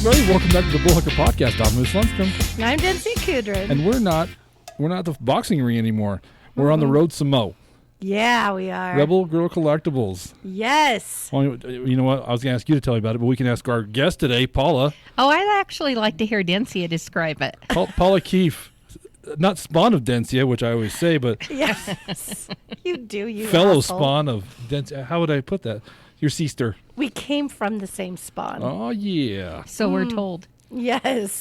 everybody. Welcome back to the Bullhucker podcast. I'm Moose Lundstrom. And I'm Dempsey Kudrin. And we're not at the boxing ring anymore. We're on the road some mo. Yeah, we are. Rebel Girl Collectibles. Yes. Well, you know what? I was going to ask you to tell me about it, but we can ask our guest today, Paula. Oh, I'd actually like to hear Dencia describe it. Paula Keefe. Not spawn of Dencia, which I always say, but yes. You do, you fellow asshole. spawn of Dencia. How would I put that? Your sister. We came from the same spawn. Oh, yeah. So we're told. Yes.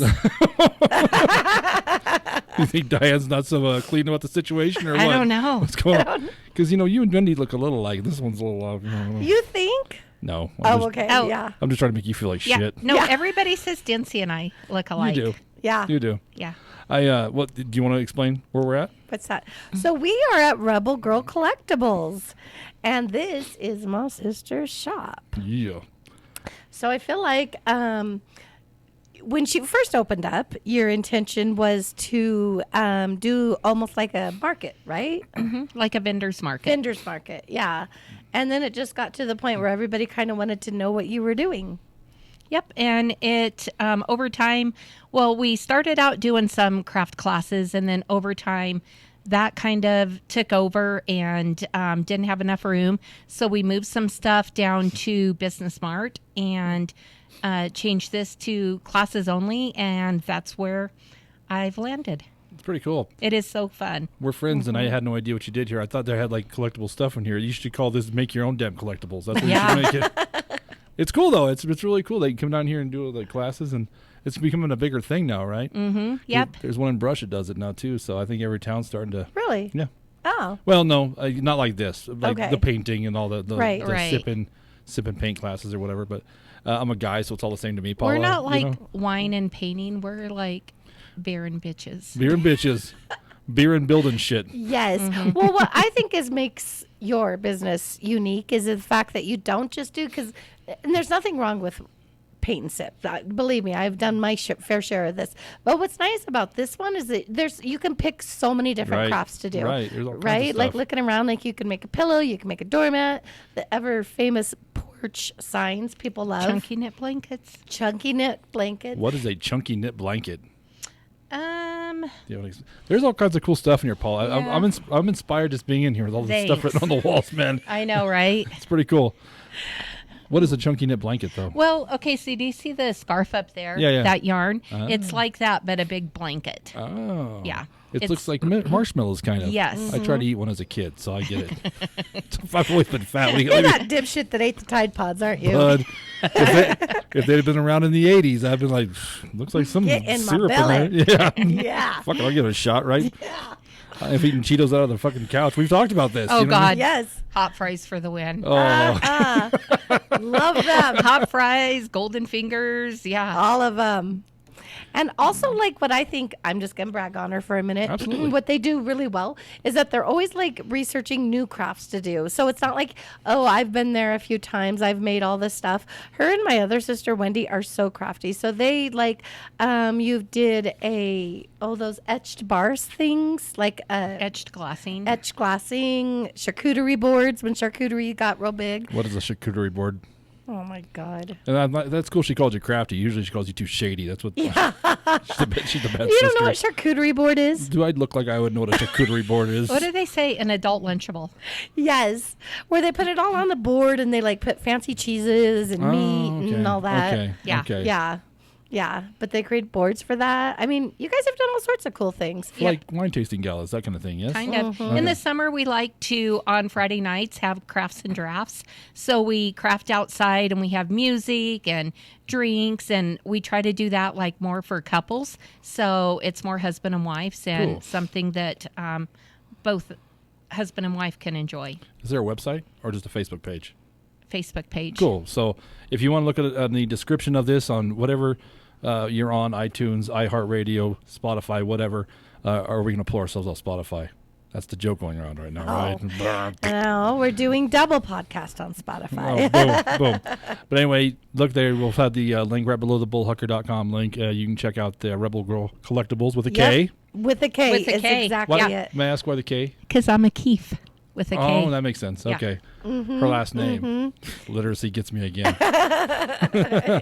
You think Diane's not so clean about the situation, or I what? don't know. What's going on? Because, you and Wendy look a little alike. This one's a little off. You think? No. Okay. Oh. Yeah. I'm just trying to make you feel like Yeah. shit. No, Yeah. everybody says Dencia and I look alike. You do. Yeah. You do. Yeah. What do you want to explain where we're at? What's that? So we are at Rebel Girl Collectibles, and this is my sister's shop. Yeah. So I feel like when she first opened up, your intention was to do almost like a market, right? Like a vendor's market. Vendor's market, yeah. And then it just got to the point where everybody kind of wanted to know what you were doing. Yep. And it, over time, well, we started out doing some craft classes, and then over time, that kind of took over and didn't have enough room. So we moved some stuff down to Business Mart and changed this to classes only. And that's where I've landed. It's pretty cool. It is so fun. We're friends, and I had no idea what you did here. I thought they had like collectible stuff in here. You should call this "Make Your Own Damn Collectibles." That's what you should make it. It's cool though. It's really cool. They can come down here and do the classes, and it's becoming a bigger thing now, right? Mm-hmm. Yep. There's one in Brush that does it now too. So I think every town's starting to. Really? Yeah. Oh. Well, no, not like this. Like Okay. the painting and all the Right. sip and paint classes or whatever. But I'm a guy, so it's all the same to me. Paula, We're not like wine and painting. We're like beer and bitches. beer and bitches, beer and building shit. Yes. Well, what I think makes your business unique is the fact that you don't just do, and there's nothing wrong with paint and sip. Believe me, I've done my fair share of this. But what's nice about this one is that you can pick so many different Right. crafts to do. Right. There's all kinds of Right? Like stuff. looking around, like you can make a pillow, you can make a doormat, the ever famous porch signs people love. Chunky knit blankets. Chunky knit blankets. What is a chunky knit blanket? Um, There's all kinds of cool stuff in here, Paul. Yeah. I'm inspired just being in here with all the stuff Thanks. written on the walls, man. I know, right? It's pretty cool. What is a chunky knit blanket, though? Well, okay, so do you see the scarf up there? Yeah, yeah. That yarn? Ah. It's like that, but a big blanket. Oh. Yeah. It It's- looks like marshmallows, kind of. Yes. I tried to eat one as a kid, so I get it. I've always been fat. You're that dipshit that ate the Tide Pods, aren't you? But if they'd have been around in the 80s, I'd been like, looks like some Get in my syrup belly. in there. Yeah. Yeah. Fuck it, I'll give it a shot, right? Yeah. I've eaten Cheetos out of the fucking couch. We've talked about this. Oh, you know what I God. mean? Yes. Hot fries for the win. Oh. Love them. Hot fries, golden fingers. Yeah. All of them. And also, like, what I think, I'm just going to brag on her for a minute. Absolutely. What they do really well is that they're always, like, researching new crafts to do. So it's not like, oh, I've been there a few times. I've made all this stuff. Her and my other sister, Wendy, are so crafty. So they, like, you did those etched bars things, like Etched glassing. etched glassing, charcuterie boards when charcuterie got real big. What is a charcuterie board? Oh, my God. And that's cool. She called you crafty. Usually she calls you too shady. That's what. Yeah. she's the bad You sister. don't know what charcuterie board is? Do I look like I would know what a charcuterie board is? What do they say? An adult Lunchable. Yes, where they put it all on the board and they like put fancy cheeses and meat and all that. Okay. Yeah. Okay. Yeah. But they create boards for that. I mean, you guys have done all sorts of cool things. Like wine tasting galas, that kind of thing. Yes. Kind of. Okay. In the summer, we like to, on Friday nights, have crafts and drafts. So we craft outside and we have music and drinks, and we try to do that like more for couples. So it's more husband and wives and Cool. something that both husband and wife can enjoy. Is there a website or just a Facebook page? Facebook page. Cool. So if you want to look at it on the description of this on whatever you're on, iTunes, iHeartRadio, Spotify, whatever, or are we going to pull ourselves off Spotify? That's the joke going around right now, right? No, we're doing double podcast on Spotify. Oh, boom, boom. But anyway, look there. We'll have the link right below the bullhucker.com link. You can check out the Rebel Girl Collectibles with a K. With a K. With a is K. exactly Why- it. May I ask why the K? Because I'm a Keefe. with a K. Oh, that makes sense. Yeah. Okay. Her last name. Literacy gets me again.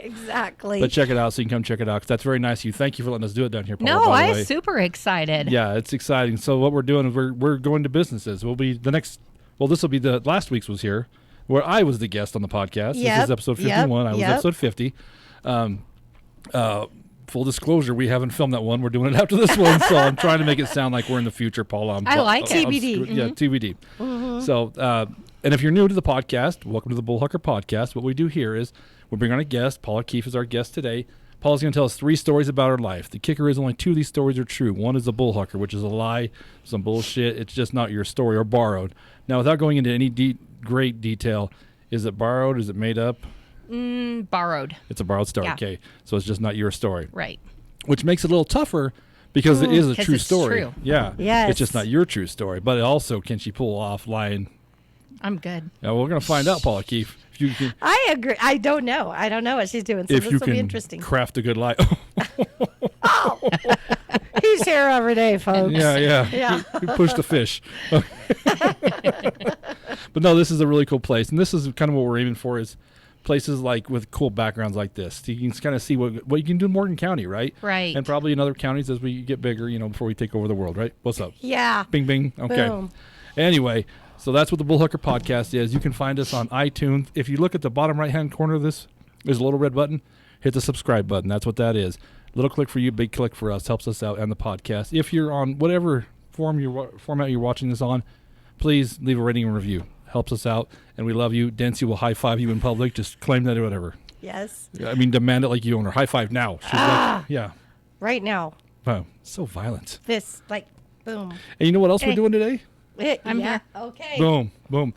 Exactly. But check it out so you can come check it out because that's very nice of you. Thank you for letting us do it down here, Paula, No, by the I way. was super excited. Yeah, it's exciting. So what we're doing is we're going to businesses. We'll be the next. Well, this will be the last week's was here, where I was the guest on the podcast. Yep, This is episode 51. I was yep. episode 50. Full disclosure, we haven't filmed that one. We're doing it after this one, so I'm trying to make it sound like we're in the future, Paula. I like it. TBD. Yeah, TBD. So, and if you're new to the podcast, welcome to the Bullhucker podcast. What we do here is we bring on a guest. Paula Keefe is our guest today. Paula's going to tell us 3 stories about her life. The kicker is only 2 of these stories are true. One is a bullhucker, which is a lie, some bullshit. It's just not your story or borrowed. Now, without going into any great detail, is it borrowed? Is it made up? Borrowed. It's a borrowed story. Yeah. Okay, so it's just not your story. Right. Which makes it a little tougher because it is a 'Cause true it's story. true. Yeah. Yes. It's just not your true story. But it also, can she pull off lying? I'm good. Yeah, we're going to find out, Paula Keefe. If you can, I agree. I don't know what she's doing. So if this you will be can interesting. craft a good lie. He's here every day, folks. Yeah. Yeah. He pushed the fish. But no, this is a really cool place. And this is kind of what we're aiming for is places like with cool backgrounds like this. You can kind of see what you can do in Morgan County, right? Right. And probably in other counties as we get bigger, before we take over the world, right? What's up? Yeah. Bing, bing. Okay. Boom. Anyway, so that's what the Bullhucker podcast is. You can find us on iTunes. If you look at the bottom right-hand corner of this, there's a little red button. Hit the subscribe button. That's what that is. Little click for you, big click for us. Helps us out and the podcast. If you're on whatever format you're watching this on, please leave a rating and review. Helps us out, and we love you. Dancy will high five you in public. Just claim that or whatever. Yes. I mean, demand it like you own her. High five now. She's like, yeah. Right now. Wow, so violent. This, boom. And you know what else we're doing today? I'm yeah. here. Okay. Boom, boom.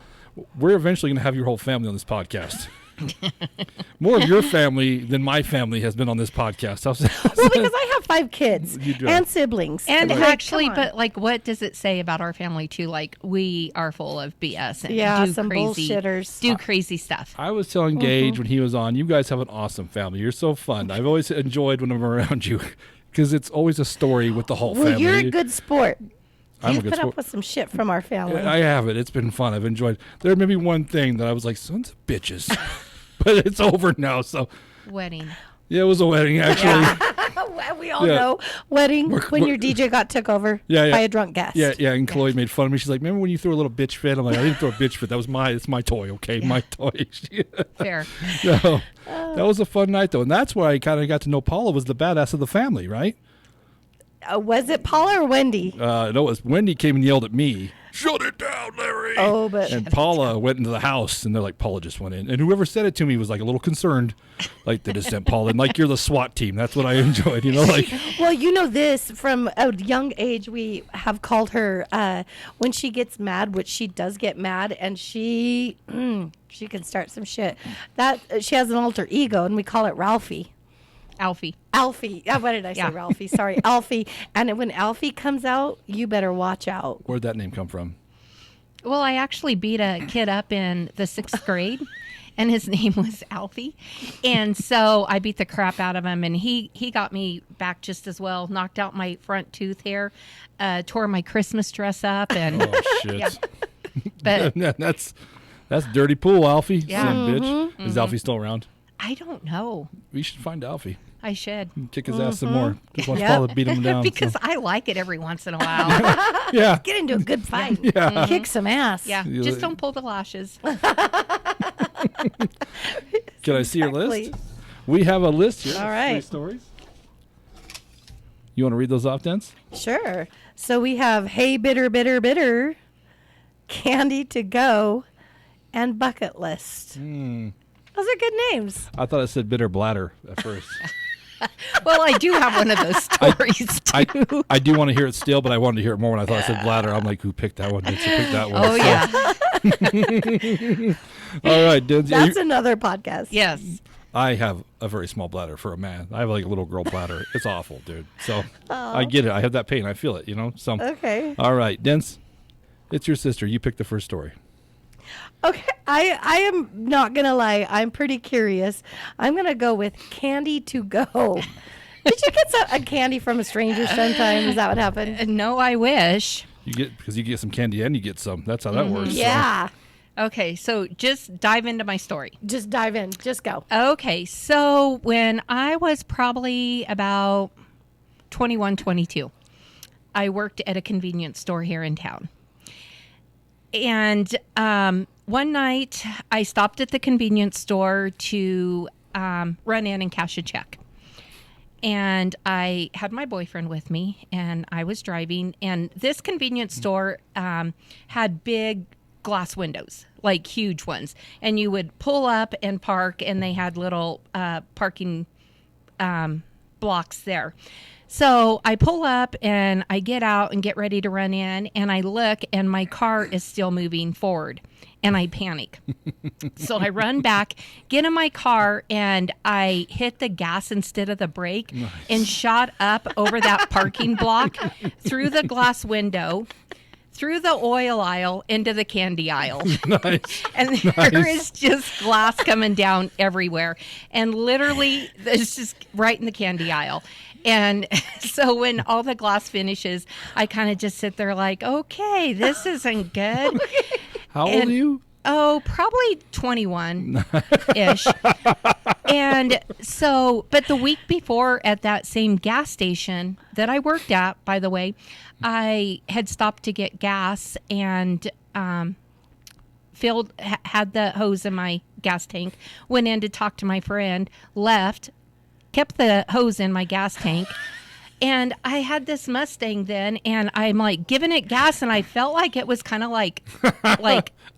We're eventually going to have your whole family on this podcast. More of your family than my family has been on this podcast. Well, because I have 5 kids You do. and siblings. And Like, actually, come on. but what does it say about our family too? Like, we are full of BS and Yeah, do some crazy, bullshitters. do crazy stuff. I was telling Gage when he was on, you guys have an awesome family. You're so fun. I've always enjoyed when I'm around you because it's always a story with the whole Well, family. you're a good sport. I'm a You've good put sport. up with some shit from our family. I have it. It's been fun. I've enjoyed. There may be one thing that I was like, sons of bitches, but it's over now. So Wedding. yeah, it was a wedding actually. We all Yeah. know wedding when we're- your DJ got took over Yeah, yeah. by a drunk guest. Yeah. And Chloe made fun of me. She's like, remember when you threw a little bitch fit? I'm like, I didn't throw a bitch fit. That was it's my toy. Okay, my toy. Fair. No, that was a fun night though, and that's where I kind of got to know Paula was the badass of the family, right? Was it Paula or Wendy? No, it was Wendy came and yelled at me. Shut it down, Larry. Oh, but And Paula went into the house, and they're like, Paula just went in. And whoever said it to me was like a little concerned. Like, they just sent Paula in. Like, you're the SWAT team. That's what I enjoyed, like. well, you know this from a young age. We have called her when she gets mad, which she does get mad, and she can start some shit. That she has an alter ego, and we call it Ralphie. Alfie. Alfie. What did I say, Yeah. Ralphie? Sorry, Alfie. And when Alfie comes out, you better watch out. Where'd that name come from? Well, I actually beat a kid up in the 6th grade, and his name was Alfie. And so I beat the crap out of him, and he got me back just as well, knocked out my front tooth hair, tore my Christmas dress up, and Oh, shit. Yeah. But that's dirty pool, Alfie. Yeah. Son of a bitch. Is Alfie still around? I don't know. We should find Alfie. I should. Kick his ass some more. Just watch Yep. Paula beat him down. Because so. I like it every once in a while. Yeah. Get into a good fight. Yeah. Kick some ass. Yeah, You just like- don't pull the lashes. Can I see your Exactly. list? We have a list here. All of right. 3 stories. You want to read those off, Dance? Sure. So we have Hey Bitter Bitter Bitter, Candy to Go, and Bucket List. Those are good names. I thought it said bitter bladder at first. Well, I do have one of those stories too. I do want to hear it still, but I wanted to hear it more when I thought it said bladder. I'm like, who picked that one? Did you pick that one? Oh yeah. All right, Dance. That's another podcast. Yes. I have a very small bladder for a man. I have like a little girl bladder. It's awful, dude. So I get it. I have that pain. I feel it, So Okay. all right, Dance. It's your sister. You pick the first story. Okay. I am not going to lie. I'm pretty curious. I'm going to go with Candy to Go. Did you get a candy from a stranger sometime? Is that what happened? No, I wish. Because you get some candy and you get some. That's how that works. Yeah. Okay, so just dive into my story. Just dive in. Just go. Okay, so when I was probably about 21, 22, I worked at a convenience store here in town. And one night I stopped at the convenience store to run in and cash a check. And I had my boyfriend with me, and I was driving. And this convenience store had big glass windows, like huge ones. And you would pull up and park, and they had little parking blocks there. So I pull up and I get out and get ready to run in, and I look and my car is still moving forward, and I panic. So I run back, get in my car, and I hit the gas instead of the brake and shot up over that parking block through the glass window, through the oil aisle into the candy aisle. Nice. And there is just glass coming down everywhere. And literally, it's just right in the candy aisle. And so when all the glass finishes, I kind of just sit there like, okay, this isn't good. How old are you? Oh, probably 21-ish. And so, but the week before at that same gas station that I worked at, by the way, I had stopped to get gas and had the hose in my gas tank, went in to talk to my friend, left, kept the hose in my gas tank. And I had this Mustang then, and I'm like giving it gas, and I felt like it was kind of like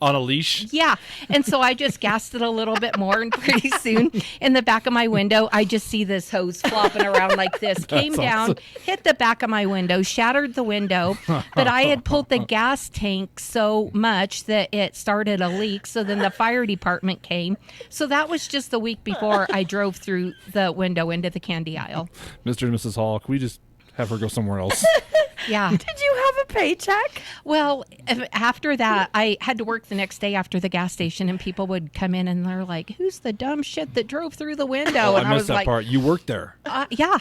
on a leash. Yeah. And so I just gassed it a little bit more, and pretty soon in the back of my window, I just see this hose flopping around like this. Came down, awesome. hit the back of my window, shattered the window, but I had pulled the gas tank so much that it started a leak. So then the fire department came. So that was just the week before I drove through the window into the candy aisle. Mr. and Mrs. Hall, can we just have her go somewhere else? Yeah. Did you have a paycheck? Well, after that, I had to work the next day after the gas station, and people would come in and they're like, "Who's the dumb shit that drove through the window?" And I missed that part. You worked there. Yeah.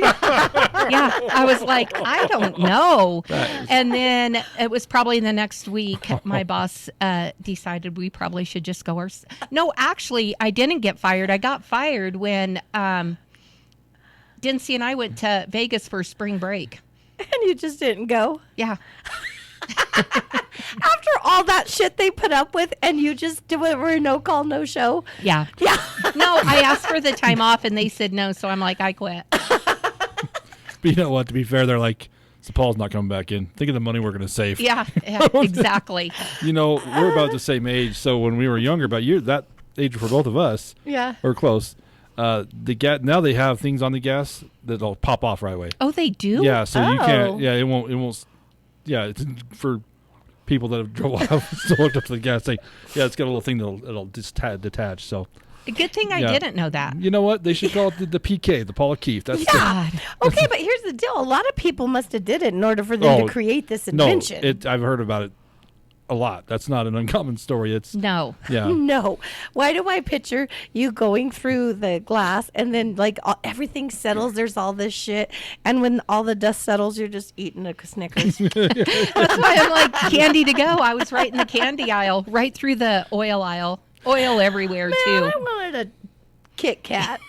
Yeah. I was like, I don't know. And then it was probably the next week, my boss decided we probably should just go No, actually, I didn't get fired. I got fired when Dincy and I went to Vegas for spring break. And you just didn't go? Yeah. After all that shit they put up with, and you just were a no call, no show? Yeah. Yeah. No, I asked for the time off, and they said no, so I'm like, I quit. But you know what? To be fair, they're like, so Paul's not coming back in. Think of the money we're going to save. Yeah, exactly. You know, we're about the same age. So when we were younger, about that age for both of us, Yeah. or close, now they have things on the gas that'll pop off right away. Oh, they do? Yeah, so you Oh. can't. Yeah, it won't. Yeah, it's for people that have drove off, so hooked up to the gas tank. Yeah, it's got a little thing that'll just detach. So A good thing I Yeah. didn't know that. you know what? They should call it the PK, the Paula Keefe. That's God. Okay, but here's the deal. A lot of people must have did it in order for them Oh, to create this no. invention. I've heard about it a lot. That's not an uncommon story. It's No. yeah. No. Why do I picture you going through the glass and then like everything settles? There's all this shit. And when all the dust settles, you're just eating a Snickers. That's why I'm like, candy to go. I was right in the candy aisle, right through the oil aisle. Oil everywhere, Man, too. I wanted a Kit Kat.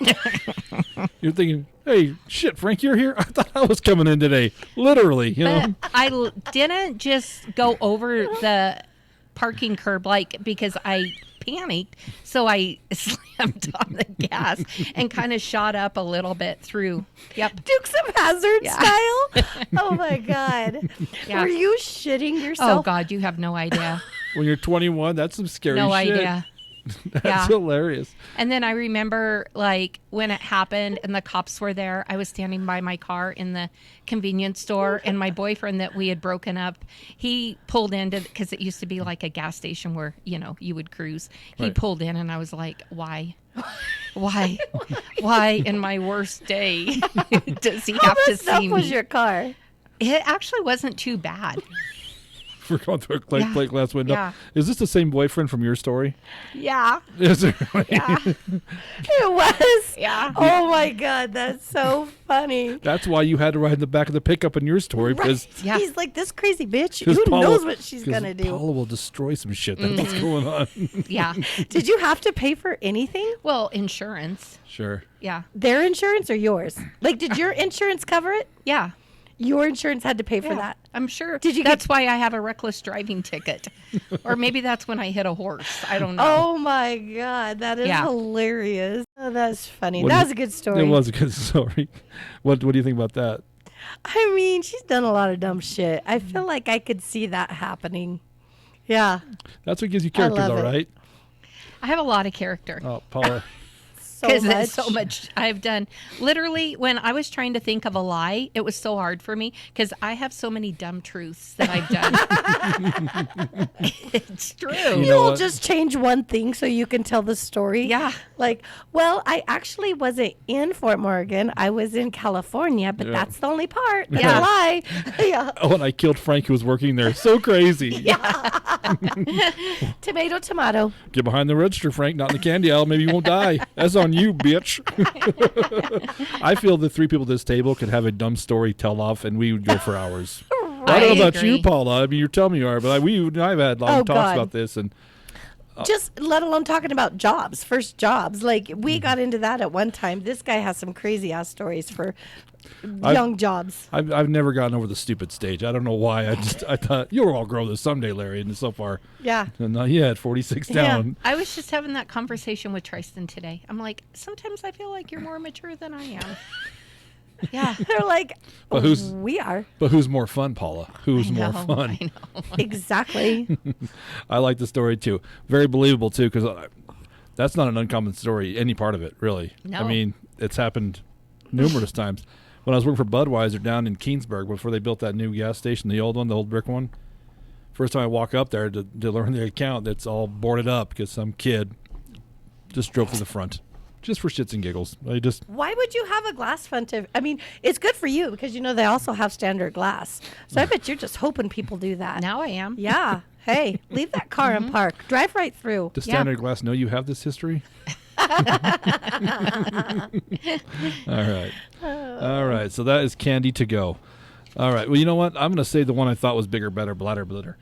You're thinking, hey, shit, Frank, you're here? I thought I was coming in today. Literally, you know. But I didn't just go over the parking curb because I panicked. So I slammed on the gas and kind of shot up a little bit through. Yep. Dukes of Hazzard Yeah. style? Oh, my God. Yeah. Were you shitting Oh, yourself? God, you have no idea. When you're 21, that's some scary No shit. idea. That's Yeah. hilarious. And then I remember, like, when it happened and the cops were there, I was standing by my car in the convenience store, and my boyfriend that we had broken up, he pulled into, because it used to be like a gas station where, you would cruise. He Right. pulled in, and I was like, why? Why in my worst day does he How have to messed up see was me? your car? It actually wasn't too bad. for going through a plate glass window. Yeah. Is this the same boyfriend from your story? Yeah. Is it really? Yeah. It was. Yeah. Oh my God, that's so funny. That's why you had to ride in the back of the pickup in your story, because Yeah. He's like, this crazy bitch. 'cause Who Paula- knows what she's 'cause gonna do? Paula will destroy some shit. That's what's going on. Yeah. Did you have to pay for anything? Well, insurance. Sure. Yeah. Their insurance or yours? Like, did your insurance cover it? Yeah. Your insurance had to pay for that. I'm sure. Did you That's why I have a reckless driving ticket. Or maybe that's when I hit a horse. I don't know. Oh my God, that is Yeah. hilarious. Oh, that's funny. What do That you- was a good story. It was a good story. What do you think about that? I mean, she's done a lot of dumb shit. I feel like I could see that happening. Yeah, That's what gives you character, love though, it. right? I have a lot of character. Oh, Paula. so Because much. it's so much I've done. Literally, when I was trying to think of a lie, it was so hard for me because I have so many dumb truths that I've done. It's true. You You know will what? just change one thing so you can tell the story. Yeah. Like, well, I actually wasn't in Fort Morgan. I was in California, but Yeah. that's the only part. That's Yeah. a lie. Yeah. Oh, and I killed Frank who was working there. So crazy. Tomato, tomato. Get behind the register, Frank, not in the candy aisle. Maybe you won't die. That's on you, bitch. I feel the three people at this table could have a dumb story tell off, and we would go for hours. I don't know about you, agree. Paula. I mean, you're telling me you are, but I've had long Oh, talks God. about this, and Just let alone talking about jobs, first jobs. Like, we got into that at one time. This guy has some crazy ass stories for young jobs. I've never gotten over the stupid stage. I don't know why. I thought you'll all grow this someday, Larry, and so far, Yeah. not yet. 46 down. I was just having that conversation with Tristan today. I'm like, sometimes I feel like you're more mature than I am. Yeah. They're like, But who's- we are. But who's more fun, Paula? Who's more No, fun? I know. Exactly. I like the story too. Very believable too, because that's not an uncommon story. Any part of it, really. I No. mean, it's happened numerous times. When I was working for Budweiser down in Keensburg, before they built that new gas station, the old one, the old brick one. First time I walk up there to learn the account, it's all boarded up because some kid just drove to the front, just for shits and giggles. Why would you have a glass front of? I mean, it's good for you because you know they also have standard glass. So I bet you're just hoping people do that. Now I am. Yeah. Hey, leave that car in park. Drive right through. Does Yeah. Standard Glass know you have this history? All right. So that is candy to go. All right. Well, you know what? I'm going to say the one I thought was bigger, better, bladder, blitter.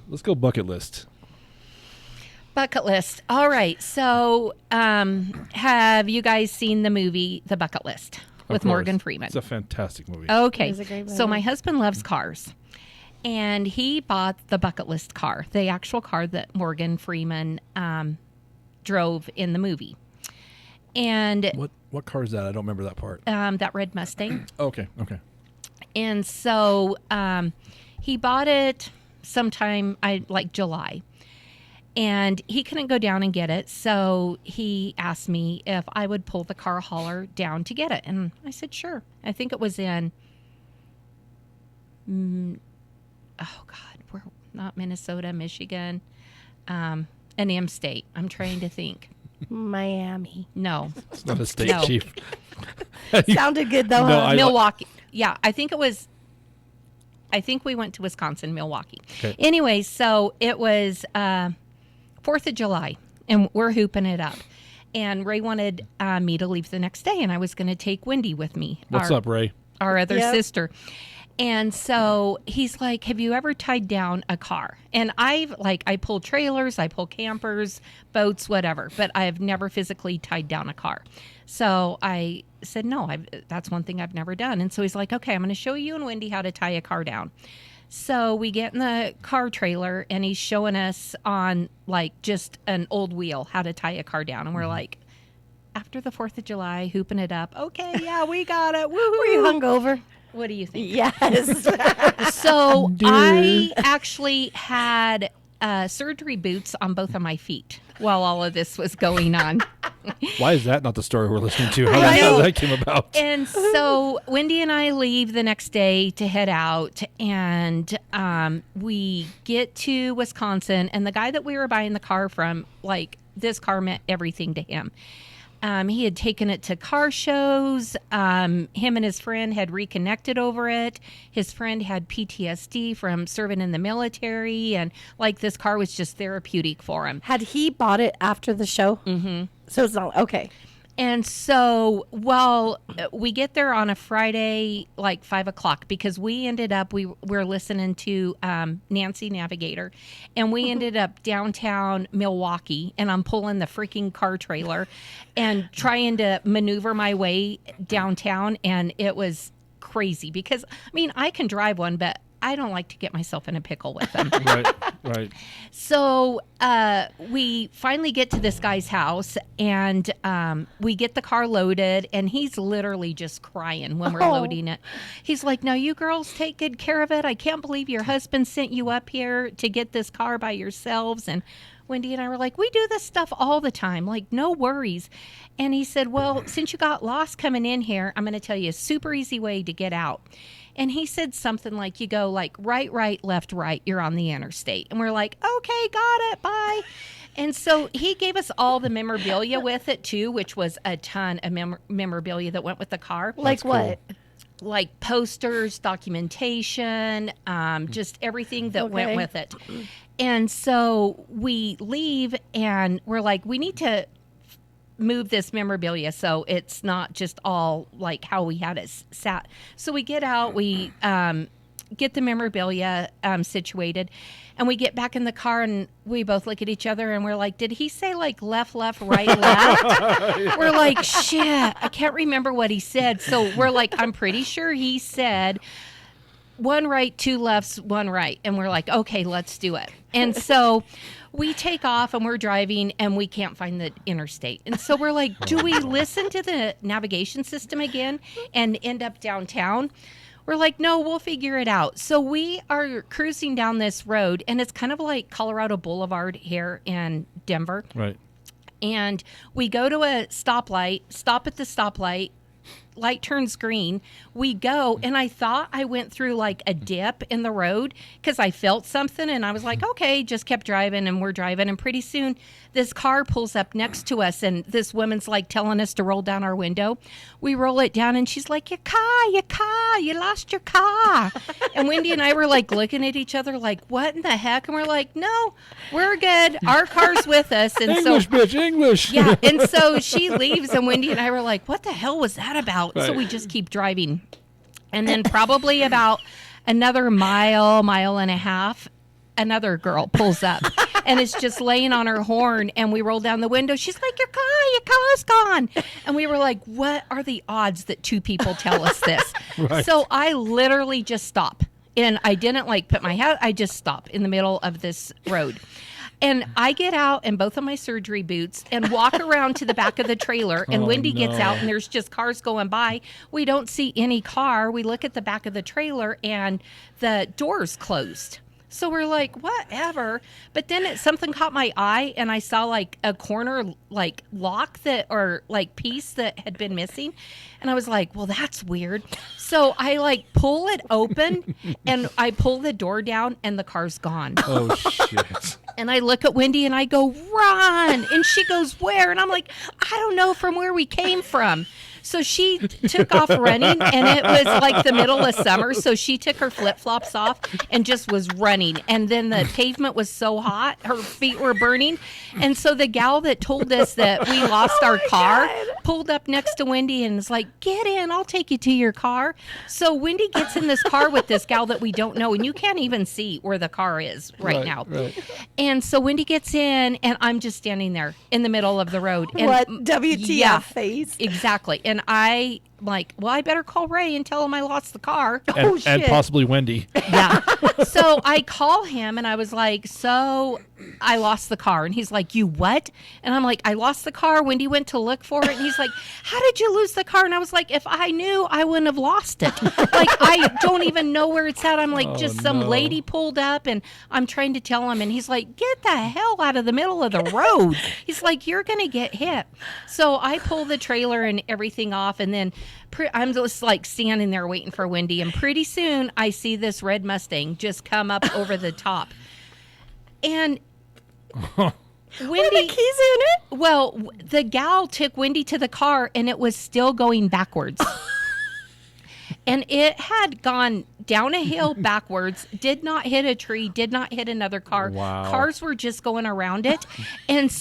Let's go bucket list. Bucket list. All right. So, have you guys seen the movie The Bucket List Of with course. Morgan Freeman? It's a fantastic movie. Okay. It is a great So movie. my husband loves cars. And he bought the bucket list car, the actual car that Morgan Freeman drove in the movie. And What car is that? I don't remember that part. that red Mustang. Okay. And so he bought it sometime like July. And he couldn't go down and get it. So he asked me if I would pull the car hauler down to get it. And I said, sure. I think it was in, we're not Minnesota, Michigan, an M state. I'm trying to think. Miami. No. It's not a state No. chief. Sounded good though. No, huh? I- Milwaukee. Yeah, I think we went to Wisconsin, Milwaukee. Okay. Anyway, so it was 4th of July, and we're hooping it up. And Ray wanted me to leave the next day, and I was going to take Wendy with me. What's up, Ray? Our other Yep. sister. And so he's like, have you ever tied down a car? And I pull trailers, I pull campers, boats, whatever, but I have never physically tied down a car. So I said, no, that's one thing I've never done. And so he's like, okay, I'm going to show you and Wendy how to tie a car down. So we get in the car trailer and he's showing us on like just an old wheel how to tie a car down. And we're like, after the 4th of July, hooping it up. Okay, yeah, we got it. Woohoo. Were you hungover? What do you think? Yes. So I actually had surgery boots on both of my feet while all of this was going on. Why is that not the story we're listening to? How I know. that came about? And so Wendy and I leave the next day to head out, and we get to Wisconsin, and the guy that we were buying the car from, like, this car meant everything to him. He had taken it to car shows. Him and his friend had reconnected over it. His friend had PTSD from serving in the military, and like this car was just therapeutic for him. Had he bought it after the show? Mm-hmm. So it's not okay. And so, well, we get there on a Friday, like 5:00, because we ended up, we're listening to Nancy Navigator, and we ended up downtown Milwaukee, and I'm pulling the freaking car trailer and trying to maneuver my way downtown, and it was crazy because, I mean, I can drive one, but I don't like to get myself in a pickle with them. Right. So we finally get to this guy's house, and we get the car loaded, and he's literally just crying when we're loading it. He's like, "Now you girls take good care of it. I can't believe your husband sent you up here to get this car by yourselves." And Wendy and I were like, "We do this stuff all the time, like no worries." And he said, "Well, since you got lost coming in here, I'm going to tell you a super easy way to get out." And he said something like, you go like right, left, right, you're on the interstate. And we're like, okay, got it, bye. And so he gave us all the memorabilia with it too, which was a ton of memorabilia that went with the car. Like what? Like posters, documentation, just everything that went with it. And so we leave and we're like, we need to move this memorabilia so it's not just all like how we had it sat. So we get out, we get the memorabilia situated, and we get back in the car, and we both look at each other and we're like, did he say like left, right, left? We're like, shit, I can't remember what he said. So we're like, I'm pretty sure he said one right, two lefts, one right. And we're like, okay, let's do it. And so we take off and we're driving and we can't find the interstate. And so we're like, do we listen to the navigation system again and end up downtown? We're like, no, we'll figure it out. So we are cruising down this road, and it's kind of like Colorado Boulevard here in Denver. Right. And we go to a stoplight, stop at the stoplight, light turns green. We go, and I thought I went through like a dip in the road because I felt something, and I was like, okay, just kept driving, and we're driving, and pretty soon this car pulls up next to us, and this woman's like telling us to roll down our window. We roll it down, and she's like, your car, you lost your car. And Wendy and I were like looking at each other like, what in the heck? And we're like, no, we're good. Our car's with us. And English, bitch, English. Yeah, and so she leaves, and Wendy and I were like, what the hell was that about? Right. So we just keep driving. And then probably about another mile and a half, another girl pulls up and is just laying on her horn, and we roll down the window. She's like, your car's gone. And we were like, what are the odds that two people tell us this? Right. So I literally just stop, and I didn't like put my hat, I just stop in the middle of this road. And I get out in both of my surgery boots and walk around to the back of the trailer, and Wendy gets out, and there's just cars going by. We don't see any car. We look at the back of the trailer, and the door's closed. So we're like, whatever. But then something caught my eye, and I saw like a corner like lock that, or like piece that had been missing. And I was like, well, that's weird. So I like pull it open, and I pull the door down, and the car's gone. Oh, shit. And I look at Wendy and I go, run. And she goes, where? And I'm like, I don't know, from where we came from. So she took off running, and it was like the middle of summer. So she took her flip-flops off and just was running. And then the pavement was so hot, her feet were burning. And so the gal that told us that we lost our car pulled up next to Wendy and was like, get in, I'll take you to your car. So Wendy gets in this car with this gal that we don't know, and you can't even see where the car is right now. Right. And so Wendy gets in, and I'm just standing there in the middle of the road. And what WTF face? Exactly. And I like, well, I better call Ray and tell him I lost the car. And possibly Wendy. Yeah. So I call him, and I was like, so I lost the car. And he's like, you what? And I'm like, I lost the car. Wendy went to look for it. And he's like, how did you lose the car? And I was like, if I knew, I wouldn't have lost it. Like, I don't even know where it's at. I'm like, some lady pulled up, and I'm trying to tell him. And he's like, get the hell out of the middle of the road. He's like, you're going to get hit. So I pull the trailer and everything off. And then I'm just like standing there waiting for Wendy. And pretty soon I see this red Mustang just come up over the top. And Were the keys in it? Well, the gal took Wendy to the car, and it was still going backwards. And it had gone down a hill backwards, did not hit a tree, did not hit another car. Wow. Cars were just going around it. And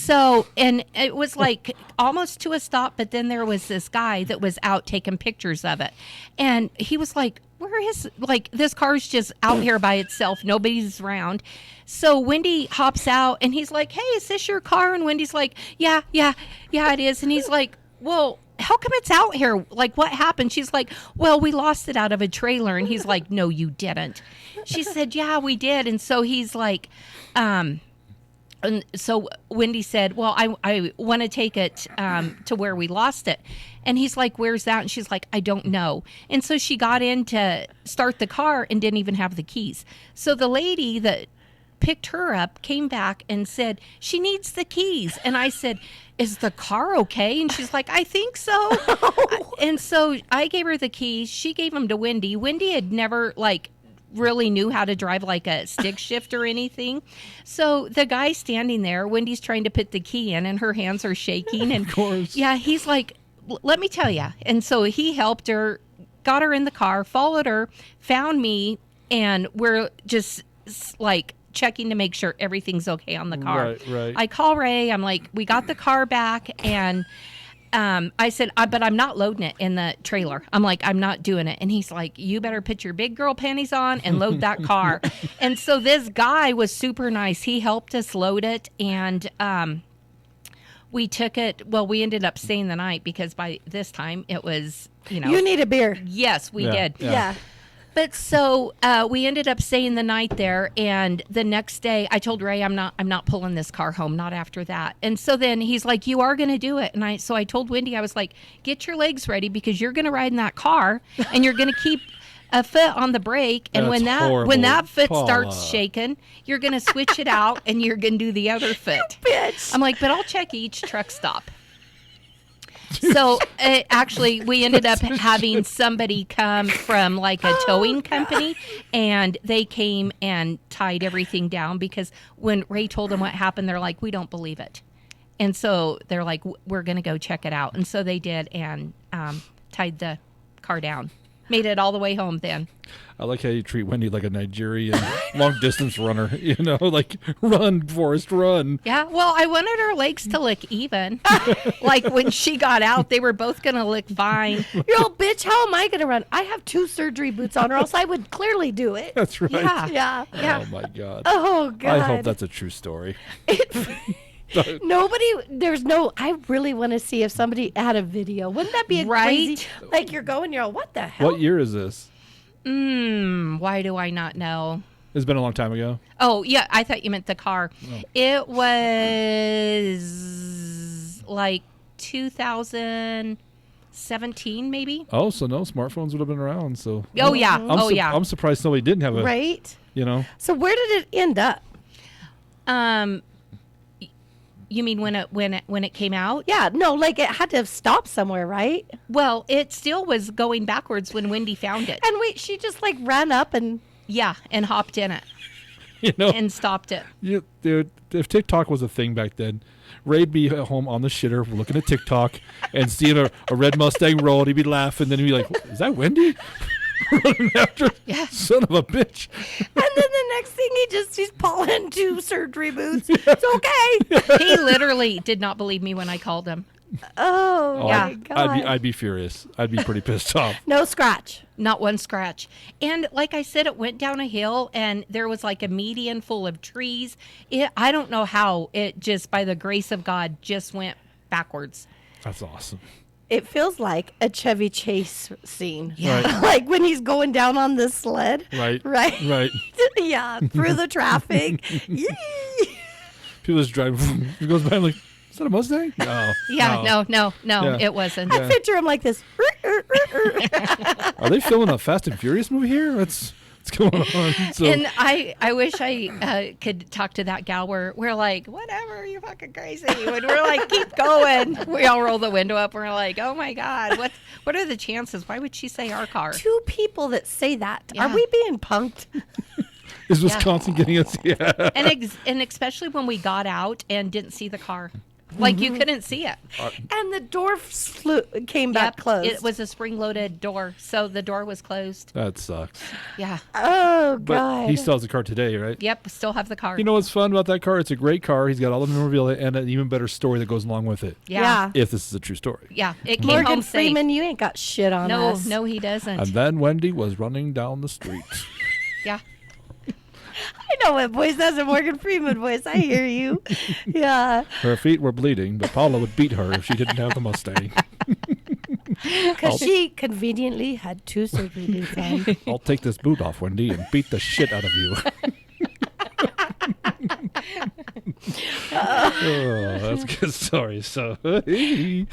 it was like almost to a stop, but then there was this guy that was out taking pictures of it. And he was like, where is, like, this car's just out here by itself. Nobody's around. So Wendy hops out, and he's like, hey, is this your car? And Wendy's like, yeah, it is. And he's like, well, how come it's out here? Like, what happened? She's like, well, we lost it out of a trailer. And he's like, no, you didn't. She said, yeah, we did. And so he's like, and so Wendy said, well, I want to take it to where we lost it. And he's like, where's that? And she's like, I don't know. And so she got in to start the car and didn't even have the keys. So the lady that picked her up came back and said, she needs the keys. And I said, is the car okay? And she's like, I think so. And so I gave her the keys. She gave them to Wendy. Wendy had never, like, really knew how to drive like a stick shift or anything. So the guy standing there, Wendy's trying to put the key in, and her hands are shaking. And Of course. yeah, he's like, let me tell you. And so he helped her, got her in the car, followed her, found me, and we're just like checking to make sure everything's okay on the car. Right. I call Ray. I'm like, we got the car back, and I said, but I'm not loading it in the trailer. I'm like, I'm not doing it. And he's like, you better put your big girl panties on and load that car. And so this guy was super nice. He helped us load it, and we took it. Well, we ended up staying the night because by this time it was, You need a beer. Yes, we did. Yeah. But so we ended up staying the night there, and the next day I told Ray I'm not pulling this car home, not after that. And so then he's like, you are going to do it. And I told Wendy, I was like, get your legs ready because you're going to ride in that car and you're going to keep a foot on the brake, and when that foot Paula. starts shaking, you're going to switch it out and you're going to do the other foot. Bitch. I'm like, but I'll check each truck stop. So actually, we ended up having somebody come from like a towing company, and they came and tied everything down because when Ray told them what happened, they're like, we don't believe it. And so they're like, we're going to go check it out. And so they did, and tied the car down. Made it all the way home then. I like how you treat Wendy like a Nigerian long distance runner. Like, run, Forrest, run. Yeah, well, I wanted her legs to look even. Like when she got out, they were both going to look fine. Yo, bitch, how am I going to run? I have 2 surgery boots on, or else I would clearly do it. That's right. Yeah. Yeah. Oh, my God. Oh, God. I hope that's a true story. I really want to see if somebody had a video. Wouldn't that be crazy? Like, you're what the hell? What year is this? Why do I not know? It's been a long time ago. Oh, yeah, I thought you meant the car. Oh. It was like 2017, maybe. Oh, so no, smartphones would have been around. So. Oh, yeah. I'm surprised somebody didn't have a. Right. So where did it end up? You mean when it came out? Yeah, no, like it had to have stopped somewhere, right? Well, it still was going backwards when Wendy found it. And she just like ran up and and hopped in it. And stopped it. Dude, if TikTok was a thing back then, Ray'd be at home on the shitter looking at TikTok and seeing a red Mustang roll, and he'd be laughing, then he'd be like, is that Wendy? Running after son of a bitch. And then the next thing he's pulling 2 surgery boots. Yeah. It's okay. He literally did not believe me when I called him. Oh yeah. My God. I'd be furious. I'd be pretty pissed off. No scratch. Not one scratch. And like I said, it went down a hill, and there was like a median full of trees. I don't know how it just, by the grace of God, just went backwards. That's awesome. It feels like a Chevy Chase scene. Yeah. Right. Like when he's going down on the sled. Right. Yeah, through the traffic. Yee. People just drive. He goes by like, is that a Mustang? No. Yeah, no, Yeah. it wasn't. I picture him like this. Are they filming a Fast and Furious movie here? What's going on? So, And I wish I could talk to that gal where we're like, whatever, you're fucking crazy. When we're like, keep going. We all roll the window up. And we're like, oh my God, what are the chances? Why would she say our car? 2 people that say that. Yeah. Are we being punked? Is Wisconsin getting us? Yeah. And especially when we got out and didn't see the car. Like, you couldn't see it. And the door came back closed. It was a spring-loaded door, so the door was closed. That sucks. Yeah. Oh, But God. he still has the car today, right? Yep, still have the car. You know what's fun about that car? It's a great car. He's got all the memorabilia and an even better story that goes along with it. Yeah. If this is a true story. Yeah, it came Morgan home safe. Freeman, you ain't got shit on No, us. no, he doesn't. And then Wendy was running down the street. Yeah. I know what voice. That's a Morgan Freeman voice. I hear you. Yeah. Her feet were bleeding, but Paula would beat her if she didn't have the Mustang. Because she conveniently had 2 surgeries done. I'll take this boot off, Wendy, and beat the shit out of you. Oh, that's a good story. So, what do you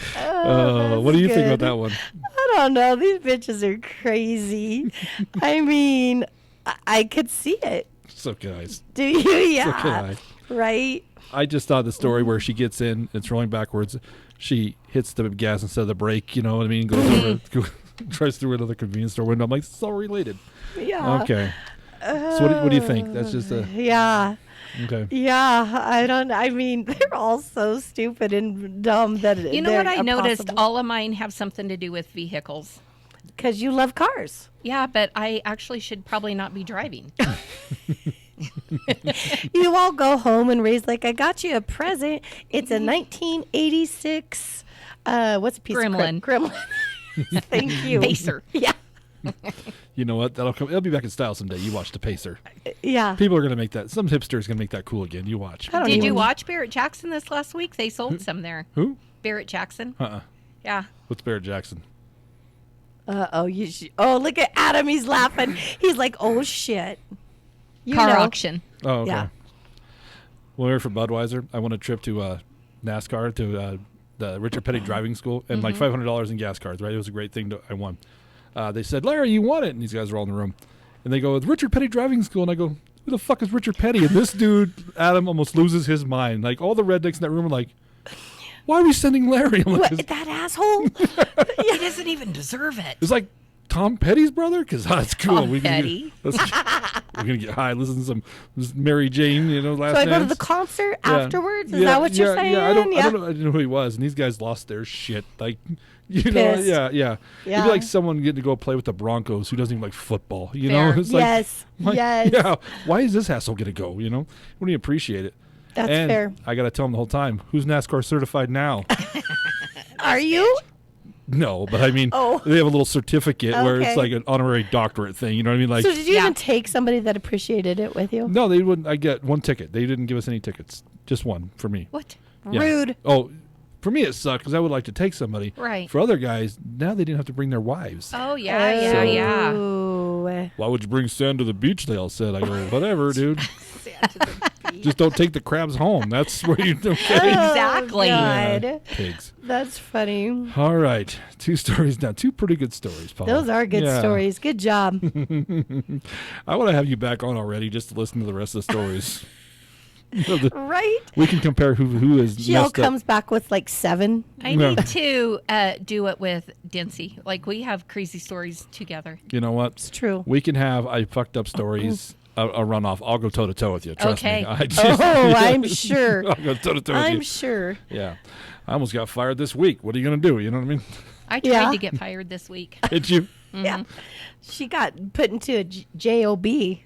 think about that one? I don't know. These bitches are crazy. I mean, I could see it. So can I. Do you? So can Yeah. Right? I just thought the story where she gets in, it's rolling backwards. She hits the gas instead of the brake. You know what I mean? Goes over, tries through another convenience store window. I'm like, it's all related. Yeah. Okay. So what do you think? That's just a Yeah. okay. Yeah. I mean, they're all so stupid and dumb that You know what I noticed? All of mine have something to do with vehicles. Because you love cars. Yeah, but I actually should probably not be driving. You all go home and raise like, I got you a present. It's a 1986. What's a piece Gremlin. of Gremlin? Thank you. Pacer. Yeah. You know what? It'll be back in style someday. You watch the Pacer. Yeah. People are gonna make that. Some hipster's gonna make that cool again. You watch. I don't Did you even- watch Barrett Jackson this last week? They sold some there. Who? Barrett Jackson. Yeah. What's Barrett Jackson? Oh, look at Adam. He's laughing. He's like, oh, shit. You Car know. auction. Oh, okay. Yeah. When we were for Budweiser, I won a trip to NASCAR to the Richard Petty driving school and like $500 in gas cards. Right, it was a great thing. I won. They said, Larry, you won it, and these guys were all in the room, and they go, it's Richard Petty driving school, and I go, who the fuck is Richard Petty? And this dude, Adam, almost loses his mind. Like all the rednecks in that room are like, why are we sending Larry? I'm like, What, that asshole? He doesn't even deserve it. it's like Tom Petty's brother, because that's cool. Tom We're Petty. gonna get high, listen to some Mary Jane, last So I go to Dance. the concert Yeah. afterwards? Is that what you're saying? Yeah, I don't know. I didn't know who he was, and these guys lost their shit. Like, Pissed. yeah. Yeah. It'd be like someone getting to go play with the Broncos who doesn't even like football. You Fair. know, it's like, Yes. why, Yes. yeah. Why is this asshole gonna go? Wouldn't you appreciate it? That's and fair. I gotta tell him the whole time, who's NASCAR certified now? Are you? No, but I mean, Oh. they have a little certificate where it's Okay. like an honorary doctorate thing. You know what I mean? Like, So did you Yeah. even take somebody that appreciated it with you? no, they wouldn't. I get one ticket. They didn't give us any tickets. Just one for me. What? Yeah. Rude. Oh, for me it sucked because I would like to take somebody. Right. For other guys, now they didn't have to bring their wives. Oh, yeah. Ooh. Why would you bring sand to the beach? They all said. I go, whatever, dude. Just don't take the crabs home. That's where you okay. Exactly. Oh, God. Pigs. That's funny. All right, 2 stories now. 2 pretty good stories, Paul. Those are good stories. Good job. I want to have you back on already just to listen to the rest of the stories. Right? We can compare who is Jill messed up. comes back with like 7. I No. need to do it with Dincy. Like, we have crazy stories together. You know what? It's true. We can have I fucked up stories. A runoff. I'll go toe to toe with you. Trust Okay. me. I just, Oh, I'm sure. I'll go toe to toe with you. I'm sure. Yeah. I almost got fired this week. What are you going to do? You know what I mean? I tried Yeah. to get fired this week. Did you? Yeah. She got put into a job.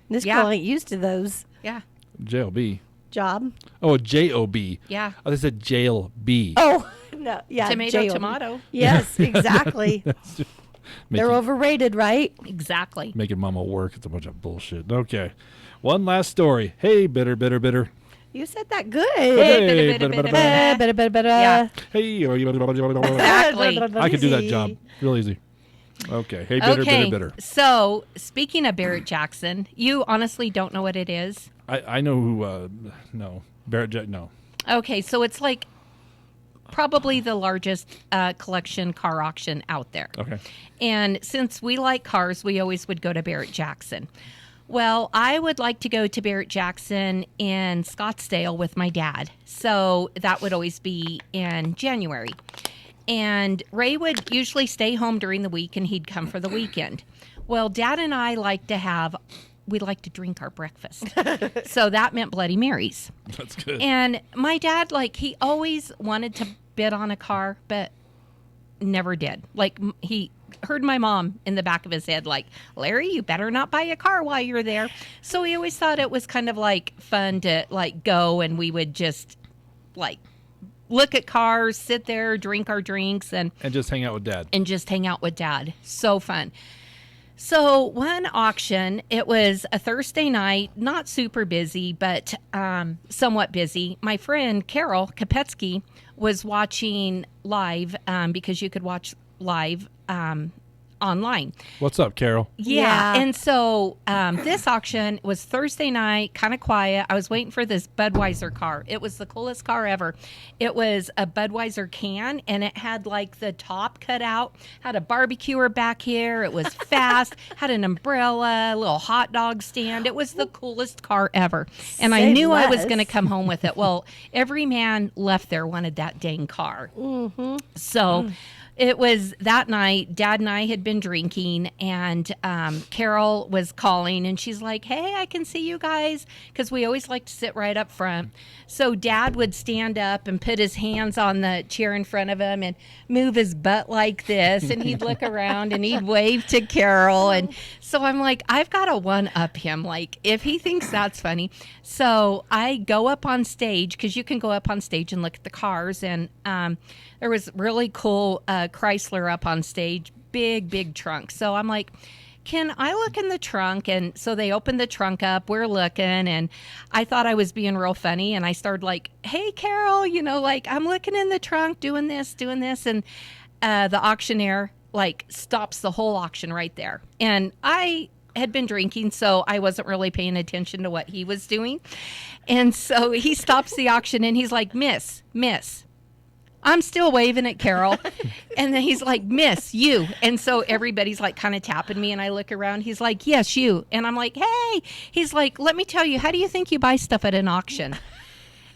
This Yeah. girl ain't used to those Yeah. JLB. job. Oh, a JOB. Yeah. Oh, they said jail B. Oh, no. Yeah. Tomato, job. tomato. Yes, exactly. They're overrated, right? Exactly. Making mama work. It's a bunch of bullshit. Okay. One last story. Hey, bitter. You said that good. Hey, bitter, bitter. Better. Yeah. Hey. Exactly. I could do that job. Real easy. Okay. Hey, bitter. So, speaking of Barrett Jackson, you honestly don't know what it is? I know who, no. Barrett Jack, no. Okay, so it's like probably the largest collection car auction out there. Okay. And since we like cars, we always would go to Barrett Jackson. Well, I would like to go to Barrett Jackson in Scottsdale with my dad. So that would always be in January. And Ray would usually stay home during the week and he'd come for the weekend. Well, Dad and I like to have we like to drink our breakfast. So that meant Bloody Marys. That's good. And my dad, like, he always wanted to bid on a car, but never did. Like, he heard my mom in the back of his head, like, Larry, you better not buy a car while you're there. So he always thought it was kind of like fun to like go, and we would just like look at cars, sit there, drink our drinks, and just hang out with Dad. And just hang out with Dad. So fun. So one auction, it was a Thursday night, not super busy, but somewhat busy. My friend Carol Kopetsky was watching live because you could watch live online. What's up, Carol? Yeah. And so this auction was Thursday night, kind of quiet. I was waiting for this Budweiser car. It was the coolest car ever. It was a Budweiser can, and it had like the top cut out, had a barbecuer back here. It was fast, had an umbrella, a little hot dog stand. It was the coolest car ever. And I knew I was going to come home with it. Well, every man left there wanted that dang car. Mm-hmm. So it was that night, Dad and I had been drinking, and Carol was calling, and she's like, hey, I can see you guys, because we always like to sit right up front. So Dad would stand up and put his hands on the chair in front of him and move his butt like this, and he'd look around and he'd wave to Carol. And so I'm like, I've got to one-up him, like, if he thinks that's funny. So I go up on stage, because you can go up on stage and look at the cars, and there was really cool Chrysler up on stage, big trunk. So I'm like, can I look in the trunk? And so they opened the trunk up. We're looking, and I thought I was being real funny. And I started like, hey, Carol, you know, like, I'm looking in the trunk, doing this. And the auctioneer like stops the whole auction right there. And I had been drinking, so I wasn't really paying attention to what he was doing. And so he stops the auction, and he's like, Miss. I'm still waving at Carol. And then he's like, Miss, you. And so everybody's like kind of tapping me, and I look around. He's like, yes, you. And I'm like, hey. He's like, let me tell you, how do you think you buy stuff at an auction?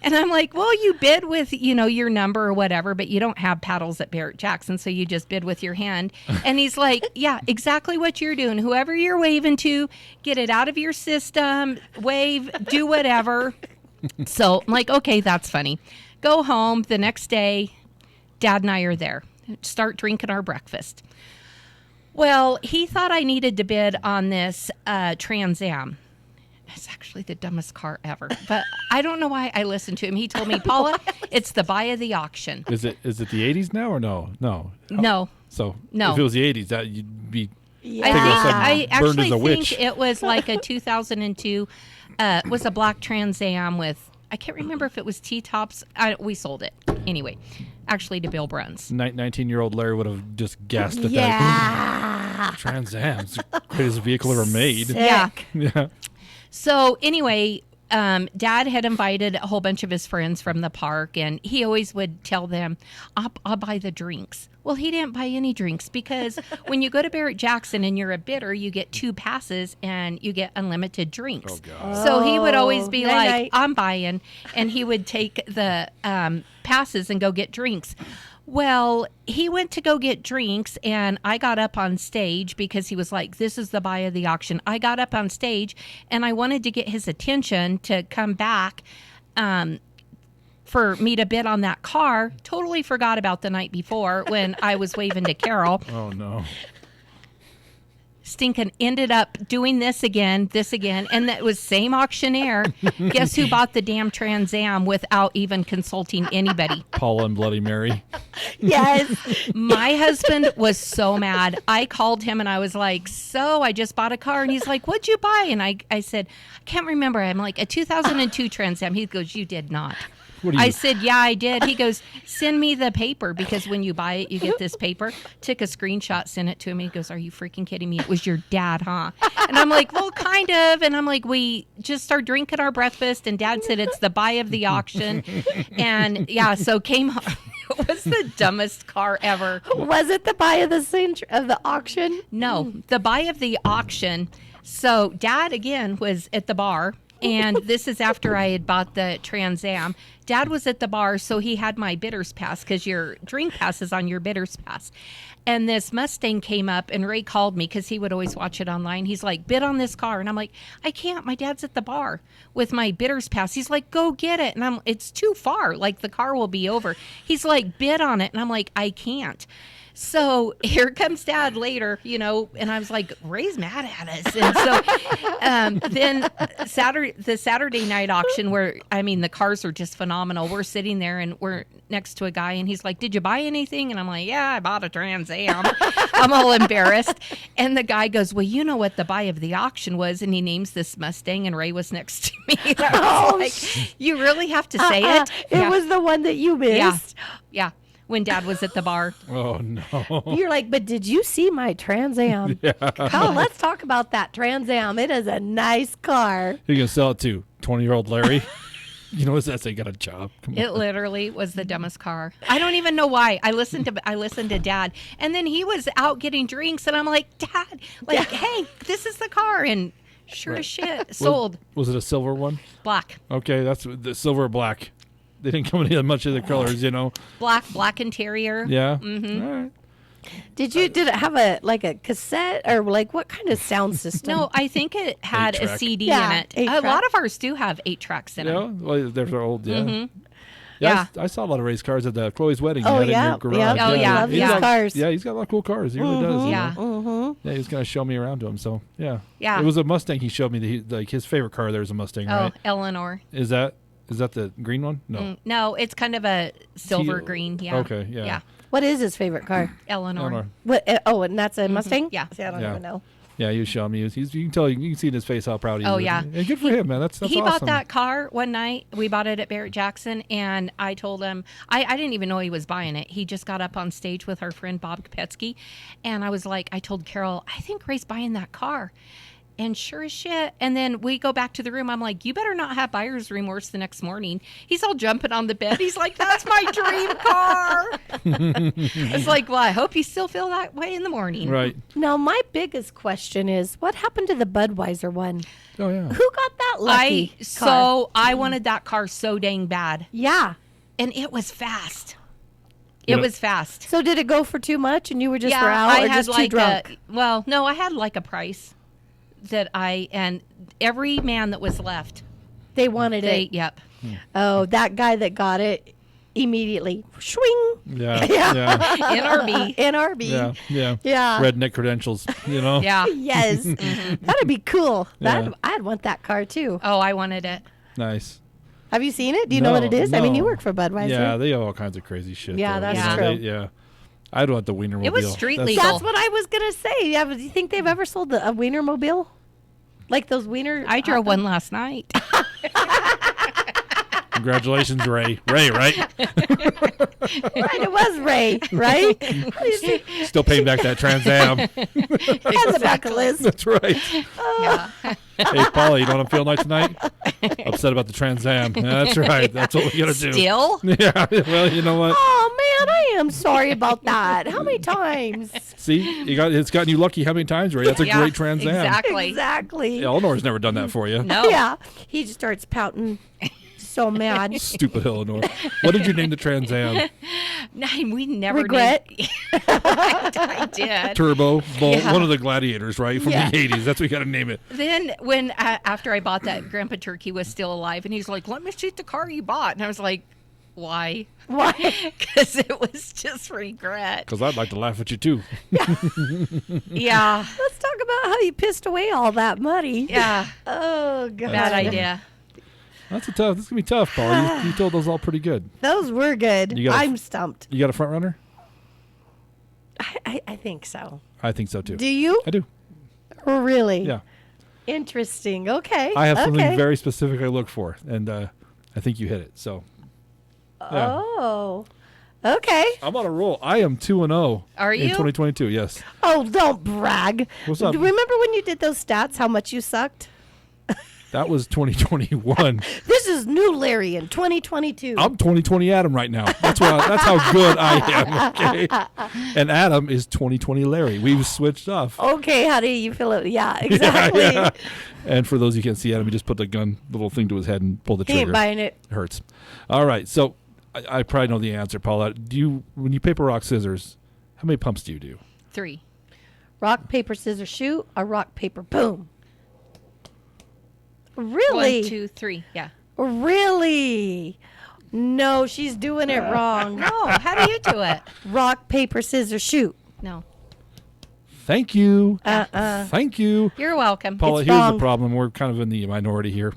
And I'm like, well, you bid with, you know, your number or whatever, but you don't have paddles at Barrett-Jackson, so you just bid with your hand. And he's like, yeah, exactly what you're doing. Whoever you're waving to, get it out of your system, wave, do whatever. So I'm like, okay, that's funny. Go home the next day. Dad and I are there. Start drinking our breakfast. Well, he thought I needed to bid on this Trans Am. It's actually the dumbest car ever. But I don't know why I listened to him. He told me, Paula, it's the buy of the auction. Is it the 80s now or no? No. No. So no. If it was the 80s, that you'd be I actually burned as a witch. think it was like a 2002. It was a black Trans Am with, I can't remember if it was T-tops. We sold it. Anyway, actually to Bill Bruns. 19-year-old Larry would have just gasped at that. Trans Am's the greatest vehicle ever made. Sick. Yeah. So anyway, Dad had invited a whole bunch of his friends from the park, and he always would tell them, I'll buy the drinks. Well, he didn't buy any drinks, because when you go to Barrett-Jackson and you're a bidder, you get 2 passes and you get unlimited drinks. Oh, God. So he would always be like, night. I'm buying, and he would take the passes and go get drinks. Well, he went to go get drinks, and I got up on stage because he was like, this is the buy of the auction. I got up on stage, and I wanted to get his attention to come back for me to bid on that car. Totally forgot about the night before when I was waving to Carol. Oh, no. Stinkin' ended up doing this again, and that was same auctioneer. Guess who bought the damn Trans Am without even consulting anybody? Paula and Bloody Mary. Yes. My husband was so mad. I called him and I was like, so I just bought a car. And he's like, what'd you buy? And I said, I can't remember. I'm like, a 2002 Trans Am. He goes, you did not. I said, yeah, I did. He goes, send me the paper, because when you buy it, you get this paper. Took a screenshot, sent it to him. He goes, are you freaking kidding me? It was your dad, huh? And I'm like, well, kind of. And I'm like, we just started drinking our breakfast, and Dad said it's the buy of the auction. And yeah, so came home. It was the dumbest car ever. Was it the buy of the auction? No, the buy of the auction. So Dad, again, was at the bar. And this is after I had bought the Trans Am. Dad was at the bar, so he had my bidder's pass, because your drink pass is on your bidder's pass. And this Mustang came up, and Ray called me because he would always watch it online. He's like, bid on this car. And I'm like, I can't. My dad's at the bar with my bidders pass. He's like, go get it. And it's too far. Like, the car will be over. He's like, bid on it. And I'm like, I can't. So here comes Dad later, and I was like, Ray's mad at us. And so then the Saturday night auction where, the cars are just phenomenal. We're sitting there and we're next to a guy and he's like, did you buy anything? And I'm like, yeah, I bought a Trans Am. I'm all embarrassed. And the guy goes, well, you know what the buy of the auction was? And he names this Mustang, and Ray was next to me. And I was like, you really have to say it? It was the one that you missed. Yeah. When Dad was at the bar. Oh, no. You're like, but did you see my Trans Am? Yeah. Oh, let's talk about that Trans Am. It is a nice car. You're going to sell it to 20-year-old Larry? What's that say? Got a job. Come It on. literally was the dumbest car. I don't even know why. I listened to Dad, and then he was out getting drinks, and I'm like, Dad, hey, this is the car, and sure as shit, sold. Was it a silver one? Black. Okay, that's the silver or black. They didn't come in much of the colors, Black interior. Yeah. Mm-hmm. All right. Did it have a cassette or what kind of sound system? No, I think it had a 8-track. CD Yeah, in it. 8-track. A lot of ours do have 8 tracks in Yeah. them. Well, there's our old. Yeah. Mm-hmm. Yeah. I saw a lot of race cars at Chloe's wedding. Oh, He had it in yeah. your garage. Yeah. Oh, yeah. Love Yeah. these cars. Yeah, he's got a lot of cool cars. He really does. Yeah. Yeah, he's gonna show me around to him. So yeah. Yeah. It was a Mustang. He showed me his favorite car. There's a Mustang, right? Oh, Eleanor. Is that the green one? No. No, it's kind of a silver Teal. green. Yeah. Okay. Yeah. Yeah. What is his favorite car? Eleanor. Eleanor. What? And that's a Mustang? Yeah. See, I don't Yeah. even know. Yeah, he was showing me. You can tell. You can see in his face how proud he is. Oh, yeah. And good for him, man. That's He awesome. bought that car one night. We bought it at Barrett Jackson, and I told him, I didn't even know he was buying it. He just got up on stage with our friend Bob Kopetsky, and I was like, I told Carol, I think Ray's buying that car. And sure as shit. And then we go back to the room. I'm like, you better not have buyer's remorse the next morning. He's all jumping on the bed. He's like, that's my dream car. It's like, well, I hope you still feel that way in the morning. Right. Now, my biggest question is, what happened to the Budweiser one? Oh yeah. Who got that lucky car? So I wanted that car so dang bad. Yeah. And it was fast. You It know- was fast. So did it go for too much and you were just Yeah, for out I or had just too drunk? no, I had like a price and every man that was left, They wanted it. yep. Oh, that guy that got it immediately. Swing. Yeah. Yeah. Yeah. NRB. NRB. Yeah. Yeah. Yeah. Redneck credentials. Yeah. Yes. That'd be cool. Yeah. I'd want that car too. Oh, I wanted it. Nice. Have you seen it? Do you know what it is? I mean, No. you work for Budweiser. Yeah, they have all kinds of crazy shit. Yeah, though. that's You know, true. yeah. I'd want the Wienermobile. It was street That's- legal. That's what I was going to say. Yeah, but do you think they've ever sold a Wienermobile? Like those Wiener... I drove one last night. Congratulations, Ray. Ray, right? Right, it was Ray, right? Still paying back that Trans Am. Has the bucket list. That's right. Yeah. Hey, Paula, you know what I'm feeling like tonight? Upset about the Trans Am. Yeah, that's right. That's what we got to do. Still? Yeah. Well, you know what? Oh, man, I am sorry about that. How many times? See, it's gotten you lucky how many times, Ray? That's a Yeah, great Trans Am. exactly. Exactly. Eleanor's never done that for you. No. Yeah. He just starts pouting. So mad. Stupid Eleanor. What did you name the Trans Am? No, we never Regret? I did. Turbo, Bull, Yeah. one of the gladiators, right? From Yeah. the 80s. That's what you got to name it. Then when after I bought that, Grandpa Turkey was still alive, and he's like, "Let me see the car you bought," and I was like, "Why?" Why? Because it was just regret. Because I'd like to laugh at you, too. Yeah, Let's talk about how you pissed away all that money. yeah, Oh, God. bad idea. This is going to be tough, Paul. You told those all pretty good. Those were good. You got a- I'm stumped. You got a front runner? I think so. I think so, too. Do you? I do. Really? Yeah. Interesting. Okay. I have something okay. very specific I look for, and I think you hit it. So, yeah. Oh. Okay. I'm on a roll. I am 2-0. Are in you? 2022? Yes. Oh, don't brag. What's up? Remember when you did those stats, how much you sucked? That was 2021. This is new Larry in 2022. I'm 2020 Adam right now. That's how good I am. Okay. And Adam is 2020 Larry. We've switched off. Okay, how do you feel it? Yeah, exactly. Yeah. And for those you can't see Adam, he just put the gun little thing to his head and pulled the He trigger. ain't buying it. It hurts. All right. So I probably know the answer, Paula. When you paper rock scissors, How many pumps do you do? 3. Rock, paper, scissors, shoot. A rock, paper, boom. Really? 1, 2, 3. Yeah. Really? No, she's doing it wrong. No, how do you do it? Rock, paper, scissors, shoot. No. Thank you. Thank you. You're welcome. Paula, It's here's wrong. the problem. We're kind of in the minority here.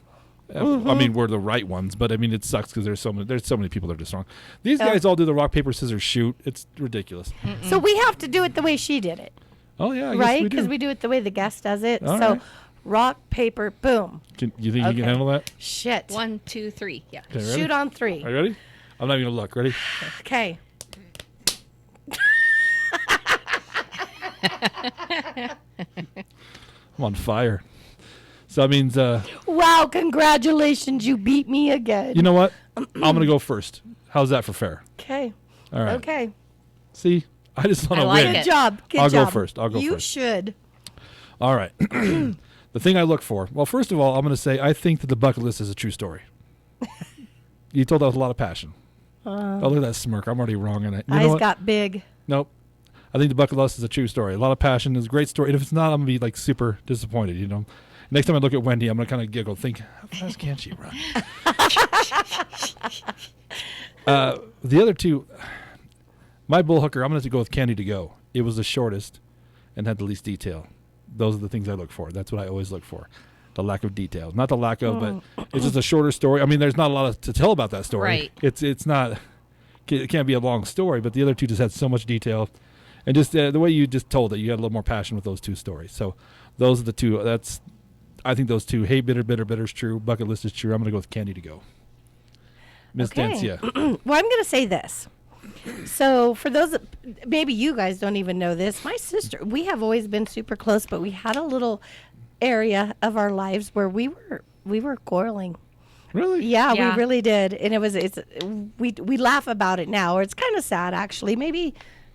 I mean, we're the right ones, but I mean, it sucks because there's so many people that are just wrong. These guys all do the rock, paper, scissors, shoot. It's ridiculous. So we have to do it the way she did it, Oh, yeah. I guess right? we do. Because we do it the way the guest does it. All So right. rock, paper, boom. You think you Okay. can handle that? Shit. 1, 2, 3. Yeah. Okay, ready? Shoot on 3. Are you ready? I'm not even going to look. Ready? Okay. I'm on fire. So that means, Wow, congratulations. You beat me again. you know what? I'm going to go first. How's that for fair? Okay. All right. Okay. See, I just want I to like win. it. Good job. Good I'll job. go first. I'll go You first. should. All right. The thing I look for. Well, first of all, I'm going to say I think that the bucket list is a true story. You told that with a lot of passion. Oh, look at that smirk. I'm already wrong in it. You know Eyes what? got big. Nope. I think the bucket list is a true story. A lot of passion. It's a great story. And if it's not, I'm going to be like super disappointed, you know. Next time I look at Wendy, I'm going to kind of giggle, think, how fast can she run? The other two, my Bullhucker, I'm going to have to go with Candy to Go. It was the shortest and had the least detail. Those are the things I look for. That's what I always look for. The lack of details. Not the lack of, but it's just a shorter story. I mean, there's not a lot to tell about that story. Right. It's not, it can't be a long story, but the other two just had so much detail. And just the way you just told it, you had a little more passion with those two stories. So those are the two. I think those two. Hey, bitter, bitter, bitter is true. Bucket list is true. I'm going to go with Candy to Go. Miss Dancia. Well, I'm going to say this. So for those that, maybe you guys don't even know this, my sister, we have always been super close, but we had a little area of our lives where we were quarreling. Really? Yeah, Yeah. we really did. And we laugh about it now, or it's kind of sad actually. Maybe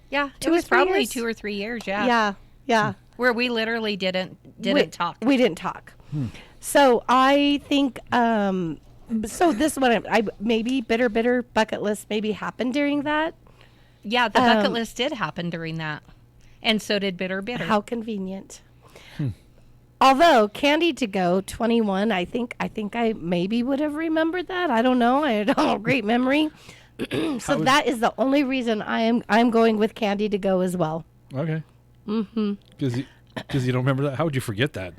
Yeah. 2 It or was 3 probably years? 2 or 3 years. Yeah. yeah. Where we literally didn't talk. We didn't talk. So I think so this one I maybe bitter bucket list maybe happened during that. Yeah, the bucket list did happen during that. And so did bitter. How convenient. Although Candy to Go 21, I think I maybe would have remembered that. I don't know. I don't have a great memory. So that is the only reason I'm going with Candy to Go as well. Okay. Mm-hmm. Because you don't remember that? How would you forget that?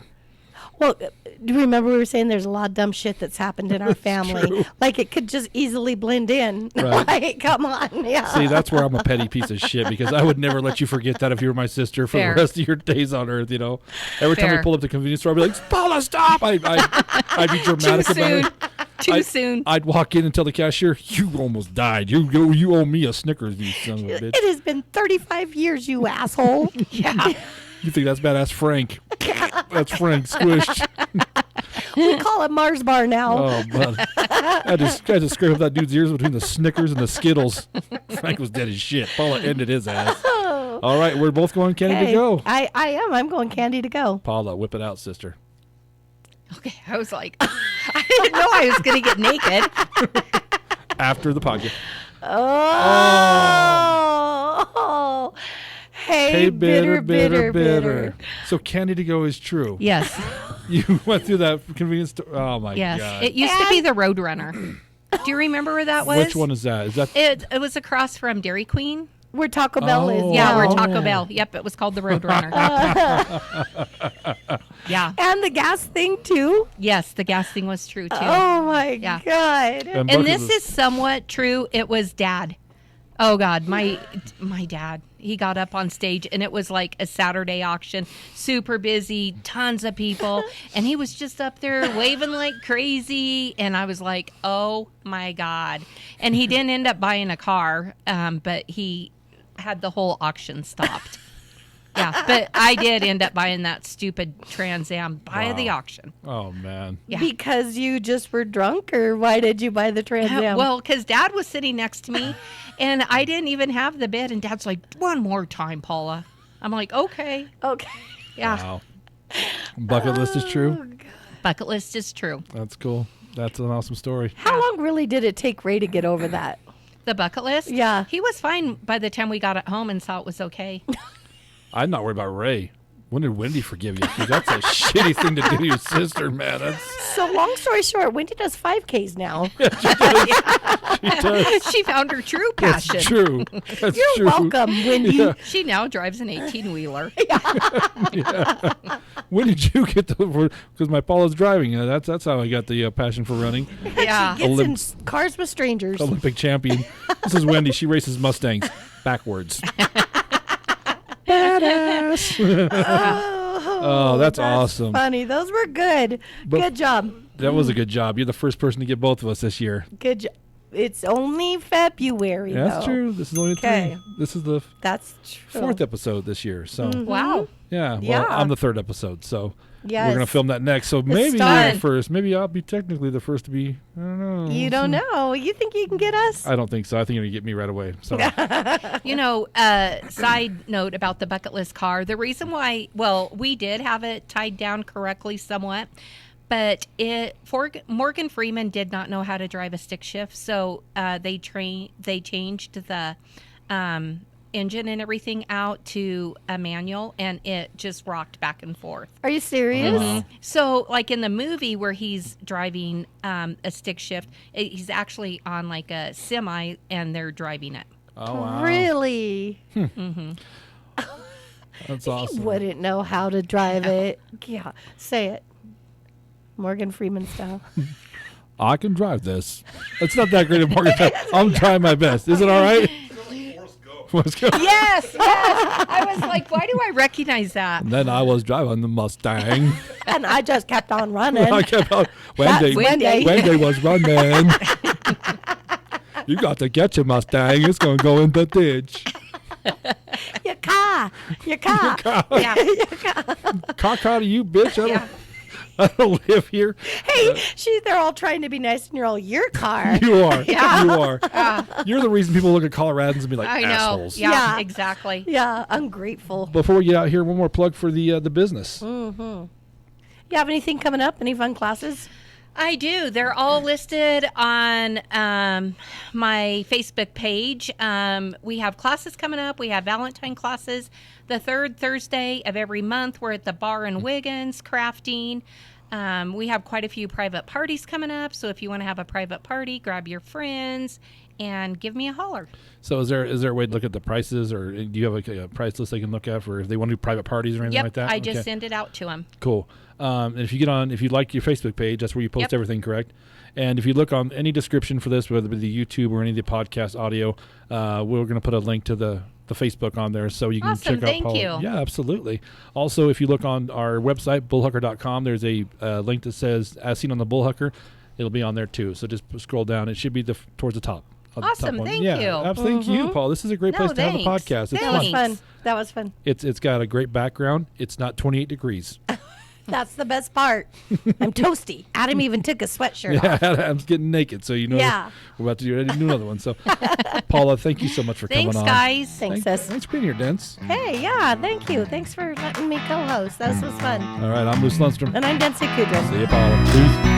Well, do you remember we were saying there's a lot of dumb shit that's happened in our family? true. Like it could just easily blend in. Right. Like, come on. Yeah. See, that's where I'm a petty piece of shit because I would never let you forget that if you were my sister for Fair. the rest of your days on earth, you know. Every time we Fair. pulled up to the convenience store, I'd be like, Paula, stop! I'd be dramatic Too about soon. it. Too soon. I'd walk in and tell the cashier, you almost died. You owe me a Snickers, you son of a bitch. It has been 35 years, you asshole. Yeah. You think that's badass Frank. That's Frank squished. We call it Mars Bar now. Oh, bud. I just scrape up that dude's ears between the Snickers and the Skittles. Frank was dead as shit. Paula ended his ass. All right, we're both going Candy to Hey, Go. I am. I'm going Candy to Go. Paula, whip it out, sister. Okay. I was like, I didn't know I was going to get naked. After the podcast. Oh. Hey, bitter. So Candy to Go is true. Yes. You went through that convenience store. Oh, my Yes. God. It used to be the Roadrunner. Do you remember where that was? Which one is that? Is that It was across from Dairy Queen. Where Taco Bell is. Oh. Yeah, now. where Taco Bell. Yep, it was called the Roadrunner. Yeah. And the gas thing, too. Yes, the gas thing was true too. Oh, my Yeah. God. And And bucket this list. is somewhat true. It was Dad. Oh God, my dad. He got up on stage and it was like a Saturday auction, super busy, tons of people, and he was just up there waving like crazy. And I was like, oh my God. And he didn't end up buying a car, but he had the whole auction stopped. Yeah, but I did end up buying that stupid Trans Am by the auction. Oh, man. Yeah. Because you just were drunk, or why did you buy the Trans Am? Well, because Dad was sitting next to me, and I didn't even have the bid, and Dad's like, one more time, Paula. I'm like, okay. okay. Yeah, Wow. Bucket list is true. bucket list is true. That's cool. That's an awesome story. How long really did it take Ray to get over that? The bucket list? Yeah. He was fine by the time we got it home and saw it was okay. I'm not worried about Ray. When did Wendy forgive you? 'Cause that's a shitty thing to do to your sister, man. So long story short, Wendy does 5Ks now. She does. She found her true passion. That's true. That's You're true. welcome, Wendy. Yeah. She now drives an 18-wheeler. When did you get the? Because my Paula's driving. That's how I got the passion for running. Yeah. Gets in Olymp- cars with strangers. Olympic champion. This is Wendy. She races Mustangs backwards. Badass. Oh, that's awesome. Funny. Those were good. But- Good job. That was a good job. You're the first person to get both of us this year. Good job. It's only February, That's though. true. This is only Okay. three. This is the That's true. 4th episode this year. So Wow. yeah, well, Yeah. I'm the 3rd episode. So Yes. we're gonna film that next. So maybe you're start. the first. Maybe I'll be technically the first to be. I don't know. You don't know. You think you can get us? I don't think so. I think you're gonna get me right away. So You know, side note about the bucket list car. The reason why, well, we did have it tied down correctly somewhat, but Morgan Freeman did not know how to drive a stick shift, so they changed the engine and everything out to a manual, and it just rocked back and forth. Are you serious? Wow. So, like in the movie where he's driving a stick shift, he's actually on like a semi, and they're driving it. oh wow, Really? that's You awesome. wouldn't know how to drive it. Yeah. Say it. Morgan Freeman style. I can drive this. It's not that great of Morgan. I'm trying my best. Is it all right? Let's go. Yes, yes. I was like, why do I recognize that? And then I was driving the Mustang. And I just kept on running. I kept on. That's Wendy. Wendy was running. You got to get your Mustang. It's going to go in the ditch. Your car. Your car. Yeah. Caw to you, bitch. Yeah. I don't live here. Hey, they're all trying to be nice and you're all your car. You are. Yeah. You are. You're the reason people look at Coloradans and be like, I know. assholes. Yeah, Yeah. exactly. Yeah, ungrateful. Before we get out here, one more plug for the business. You have anything coming up? Any fun classes? I do. They're all listed on my Facebook page. We have classes coming up. We have Valentine classes the 3rd Thursday of every month. We're at the bar in Wiggins, crafting. We have quite a few private parties coming up. So if you want to have a private party, grab your friends and give me a holler. So is there a way to look at the prices, or do you have a price list they can look at for if they want to do private parties or anything Yep, like that? I just Okay. send it out to them. Cool. And if you like your Facebook page, that's where you post Yep. everything, correct? And if you look on any description for this, whether it be the YouTube or any of the podcast audio, we're going to put a link to the Facebook on there so you can Awesome, check out thank Paula. you. Yeah, absolutely. Also, if you look on our website, bullhucker.com, there's a link that says As Seen on the Bullhucker. It'll be on there too. So just scroll down. It should be towards the top. of the Awesome, top one. thank yeah, you. Absolutely. Thank you, Paul. This is a great No, place to have a thanks. podcast. It's That was fun. fun. That was fun. It's got a great background. It's not 28 degrees. That's the best part. I'm toasty. Adam even took a sweatshirt off. Yeah, I'm getting naked, so you know Yeah. we're about to do another one. So, Paula, thank you so much for Thanks, coming on. guys. Thanks, sis. Thanks for being here, Dents. Hey, yeah, thank you. Thanks for letting me co-host. This was fun. All right, I'm Bruce Lundstrom. And I'm Densey Kudrin. See you, Paula. Peace.